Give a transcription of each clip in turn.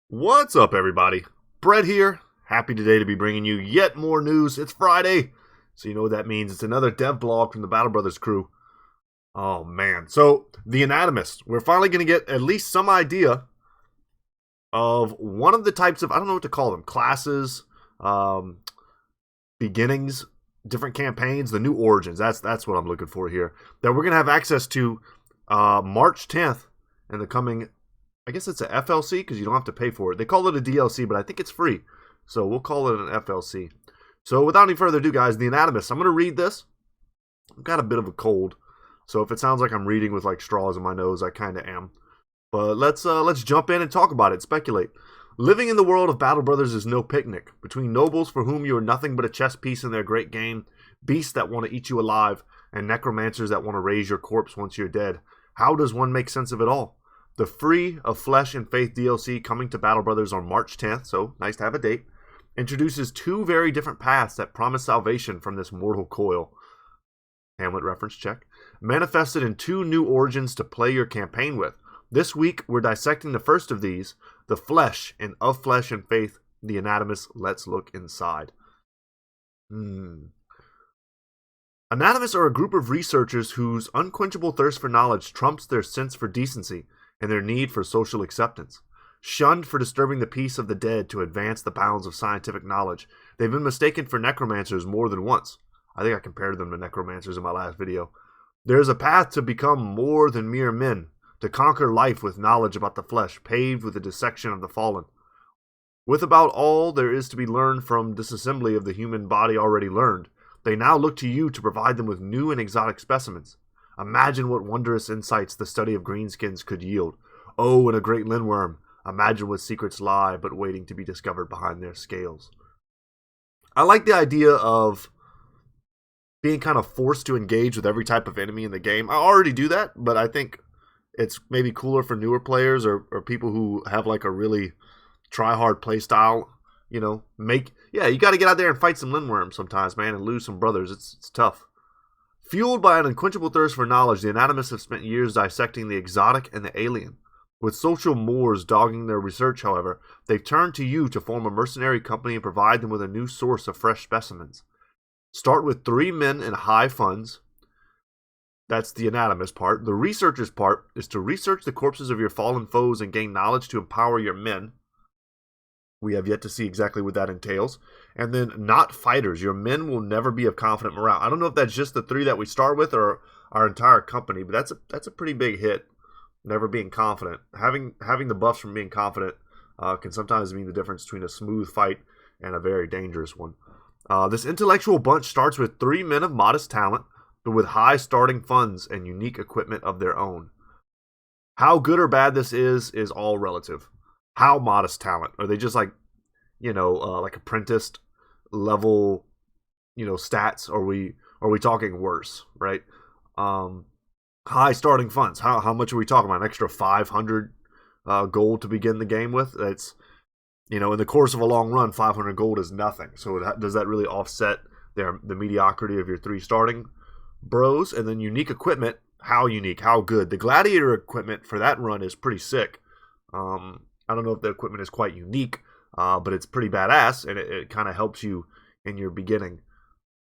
What's up, everybody? Brett here. Happy today to be bringing you yet more news. It's Friday, so you know what that means. It's another dev blog from the Battle Brothers crew. Oh, man. So, the Anatomists. We're finally going to get at least some idea of one of the types of, I don't know what to call them, classes, beginnings, different campaigns, the new origins. That's what I'm looking for here. That we're going to have access to March 10th in the coming, I guess it's a FLC because you don't have to pay for it. They call it a DLC, but I think it's free. So we'll call it an FLC. So without any further ado, guys, the Anatomists. I'm going to read this. I've got a bit of a cold. So if it sounds like I'm reading with like straws in my nose, I kind of am. But let's jump in and talk about it, speculate. Living in the world of Battle Brothers is no picnic. Between nobles for whom you are nothing but a chess piece in their great game, beasts that want to eat you alive, and necromancers that want to raise your corpse once you're dead, how does one make sense of it all? The Free of Flesh and Faith DLC coming to Battle Brothers on March 10th, so nice to have a date, introduces two very different paths that promise salvation from this mortal coil. Hamlet reference check. Manifested in two new origins to play your campaign with. This week, we're dissecting the first of these, the Flesh and Of Flesh and Faith, the Anatomists. Let's look inside. Anatomists are a group of researchers whose unquenchable thirst for knowledge trumps their sense for decency and their need for social acceptance. Shunned for disturbing the peace of the dead to advance the bounds of scientific knowledge, they've been mistaken for necromancers more than once. I think I compared them to necromancers in my last video. There is a path to become more than mere men, to conquer life with knowledge about the flesh, paved with the dissection of the fallen. With about all there is to be learned from disassembly of the human body already learned, they now look to you to provide them with new and exotic specimens. Imagine what wondrous insights the study of greenskins could yield. Oh, and a great lindworm, imagine what secrets lie but waiting to be discovered behind their scales. I like the idea of being kind of forced to engage with every type of enemy in the game. I already do that, but I think it's maybe cooler for newer players or people who have like a really try-hard play style. You know, you got to get out there and fight some lindworms sometimes, man, and lose some brothers. It's tough. Fueled by an unquenchable thirst for knowledge, the Anatomists have spent years dissecting the exotic and the alien. With social mores dogging their research, however, they've turned to you to form a mercenary company and provide them with a new source of fresh specimens. Start with 3 men and high funds. That's the anatomist part. The researcher's part is to research the corpses of your fallen foes and gain knowledge to empower your men. We have yet to see exactly what that entails. And then not fighters. Your men will never be of confident morale. I don't know if that's just the 3 that we start with or our entire company, but that's a pretty big hit. Never being confident. Having the buffs from being confident can sometimes mean the difference between a smooth fight and a very dangerous one. This intellectual bunch starts with 3 men of modest talent, but with high starting funds and unique equipment of their own. How good or bad this is all relative. How modest talent? Are they just like, like apprenticed level, stats? Are we talking worse, right? High starting funds. How much are we talking about? An extra 500 gold to begin the game with? It's, in the course of a long run, 500 gold is nothing. So does that really offset the mediocrity of your 3 starting bros? And then unique equipment. How unique? How good? The gladiator equipment for that run is pretty sick. I don't know if the equipment is quite unique, but it's pretty badass, and it kind of helps you in your beginning.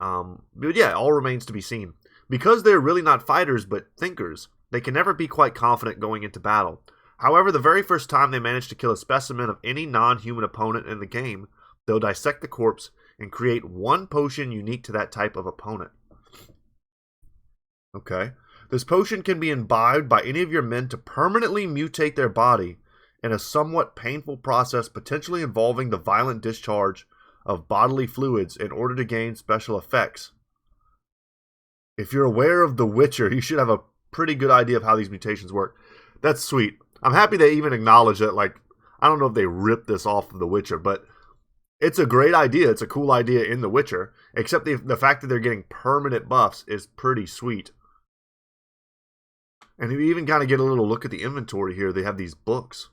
But yeah, all remains to be seen. Because they're really not fighters, but thinkers, they can never be quite confident going into battle. However, the very first time they manage to kill a specimen of any non-human opponent in the game, they'll dissect the corpse and create 1 potion unique to that type of opponent. Okay. This potion can be imbibed by any of your men to permanently mutate their body in a somewhat painful process, potentially involving the violent discharge of bodily fluids in order to gain special effects. If you're aware of The Witcher, you should have a pretty good idea of how these mutations work. That's sweet. I'm happy they even acknowledge that, I don't know if they ripped this off of The Witcher, but it's a great idea. It's a cool idea in The Witcher, except the fact that they're getting permanent buffs is pretty sweet. And you even kind of get a little look at the inventory here. They have these books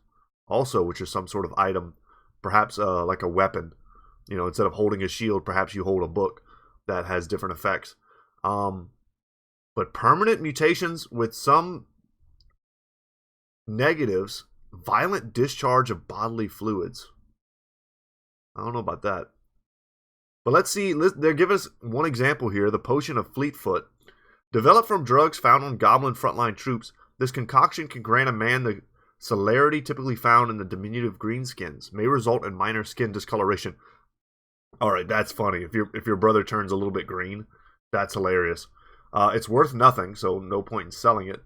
also, which is some sort of item, perhaps like a weapon. Instead of holding a shield, perhaps you hold a book that has different effects. But permanent mutations with some negatives Violent discharge of bodily fluids. I don't know about that. But let's see. They're giving us one example here. The potion of Fleetfoot. Developed from drugs found on goblin frontline troops, this concoction can grant a man the celerity typically found in the diminutive greenskins. May result in minor skin discoloration. Alright, that's funny. If your brother turns a little bit green, that's hilarious. It's worth nothing, so no point in selling it.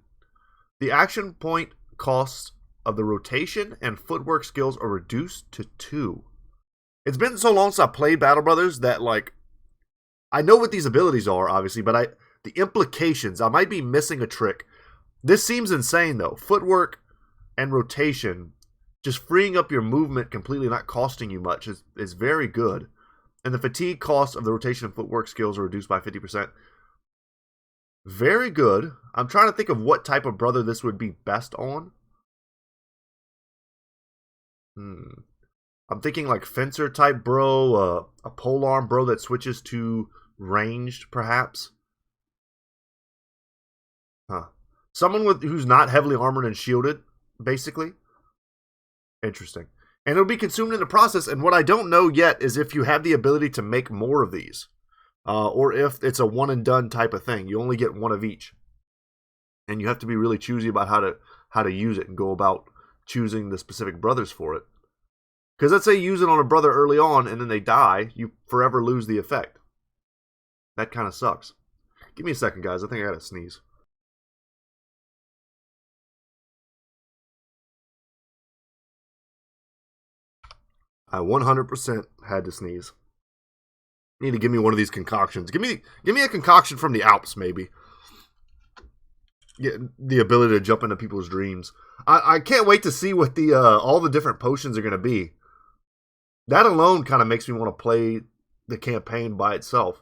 The action point costs of the rotation and footwork skills are reduced to 2. It's been so long since I played Battle Brothers that, like, I know what these abilities are, obviously, but the implications, I might be missing a trick. This seems insane, though. Footwork and rotation, just freeing up your movement completely, not costing you much, is very good. And the fatigue cost of the rotation and footwork skills are reduced by 50%. Very good. I'm trying to think of what type of brother this would be best on. I'm thinking like fencer type bro, a polearm bro that switches to ranged, perhaps. Someone who's not heavily armored and shielded, basically. Interesting. And it'll be consumed in the process, and what I don't know yet is if you have the ability to make more of these. Or if it's a one and done type of thing. You only get one of each. And you have to be really choosy about how to use it and go about choosing the specific brothers for it. Because let's say you use it on a brother early on and then they die, you forever lose the effect. That kind of sucks. Give me a second, guys. I think I gotta sneeze. I 100% had to sneeze. You need to give me one of these concoctions. Give me a concoction from the Alps, maybe. Get the ability to jump into people's dreams. I can't wait to see what the all the different potions are going to be. That alone kind of makes me want to play the campaign by itself.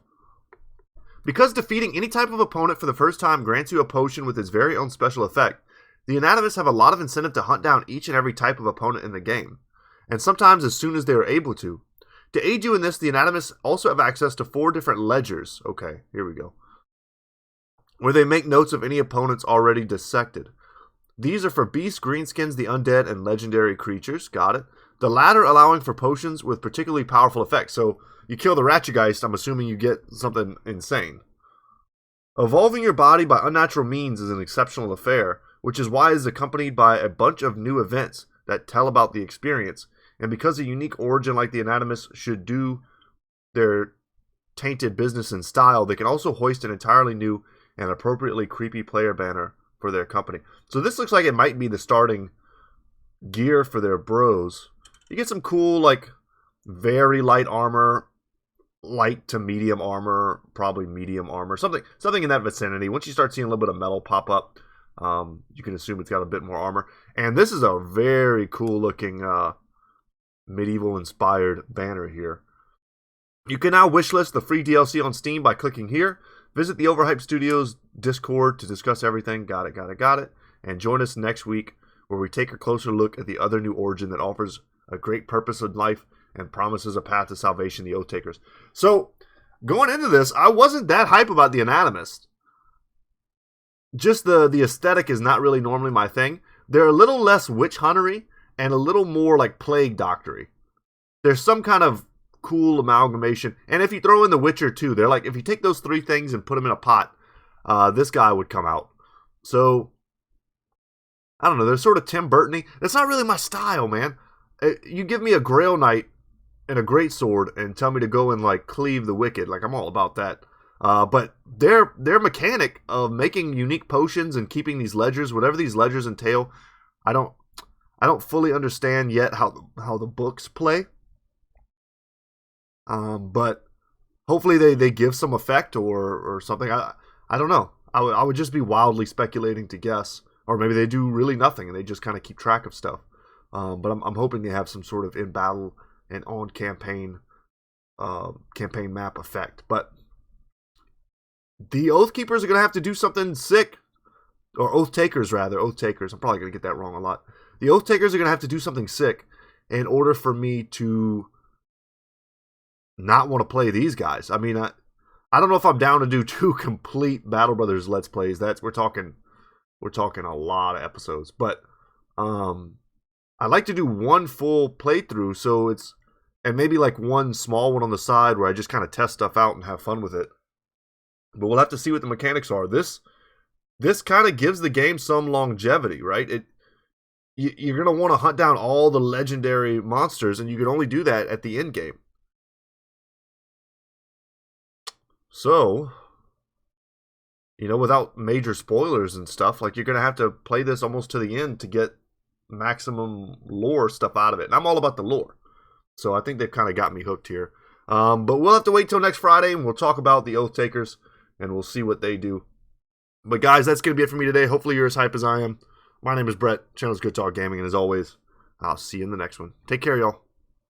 Because defeating any type of opponent for the first time grants you a potion with its very own special effect, the Anatomists have a lot of incentive to hunt down each and every type of opponent in the game. And sometimes as soon as they are able to. To aid you in this, the Anatomists also have access to 4 different ledgers. Okay, here we go. Where they make notes of any opponents already dissected. These are for beasts, greenskins, the undead, and legendary creatures. Got it. The latter allowing for potions with particularly powerful effects. So you kill the Ratchageist, I'm assuming you get something insane. Evolving your body by unnatural means is an exceptional affair, which is why it is accompanied by a bunch of new events that tell about the experience. And because a unique origin like the Anatomists should do their tainted business in style, they can also hoist an entirely new and appropriately creepy player banner for their company. So this looks like it might be the starting gear for their bros. You get some cool, like, very light armor, light to medium armor, probably medium armor, something in that vicinity. Once you start seeing a little bit of metal pop up, you can assume it's got a bit more armor. And this is a very cool looking medieval-inspired banner here. You can now wishlist the free DLC on Steam by clicking here. Visit the Overhype Studios Discord to discuss everything. Got it. And join us next week where we take a closer look at the other new origin that offers a great purpose in life and promises a path to salvation, the Oath Takers. So, going into this, I wasn't that hype about the Anatomist. Just the aesthetic is not really normally my thing. They're a little less witch huntery and a little more like plague doctory. There's some kind of cool amalgamation. And if you throw in the Witcher too, they're like, if you take those 3 things and put them in a pot, this guy would come out. So, I don't know, they're sort of Tim Burton-y. That's not really my style, man. You give me a Grail Knight and a greatsword and tell me to go and like cleave the wicked. Like, I'm all about that. But their mechanic of making unique potions and keeping these ledgers, whatever these ledgers entail, I don't fully understand yet how the books play. But hopefully they give some effect or something. I don't know. I would just be wildly speculating to guess. Or maybe they do really nothing and they just kind of keep track of stuff. But I'm hoping they have some sort of in-battle and on-campaign campaign map effect. But the Oath Keepers are going to have to do something sick. Or Oath Takers, rather. Oath Takers. I'm probably going to get that wrong a lot. The Oath Takers are going to have to do something sick in order for me to not want to play these guys. I mean, I don't know if I'm down to do 2 complete Battle Brothers Let's Plays. We're talking a lot of episodes. But I like to do one full playthrough, so it's and maybe like one small one on the side where I just kind of test stuff out and have fun with it. But we'll have to see what the mechanics are. This kind of gives the game some longevity, right? You're gonna want to hunt down all the legendary monsters, and you can only do that at the end game. So, without major spoilers and stuff, like you're gonna have to play this almost to the end to get maximum lore stuff out of it. And I'm all about the lore. So I think they've kind of got me hooked here. But we'll have to wait till next Friday and we'll talk about the Oath Takers and we'll see what they do. But guys, that's going to be it for me today. Hopefully you're as hype as I am. My name is Brett. Channel's Goodtalk Gaming. And as always, I'll see you in the next one. Take care, y'all.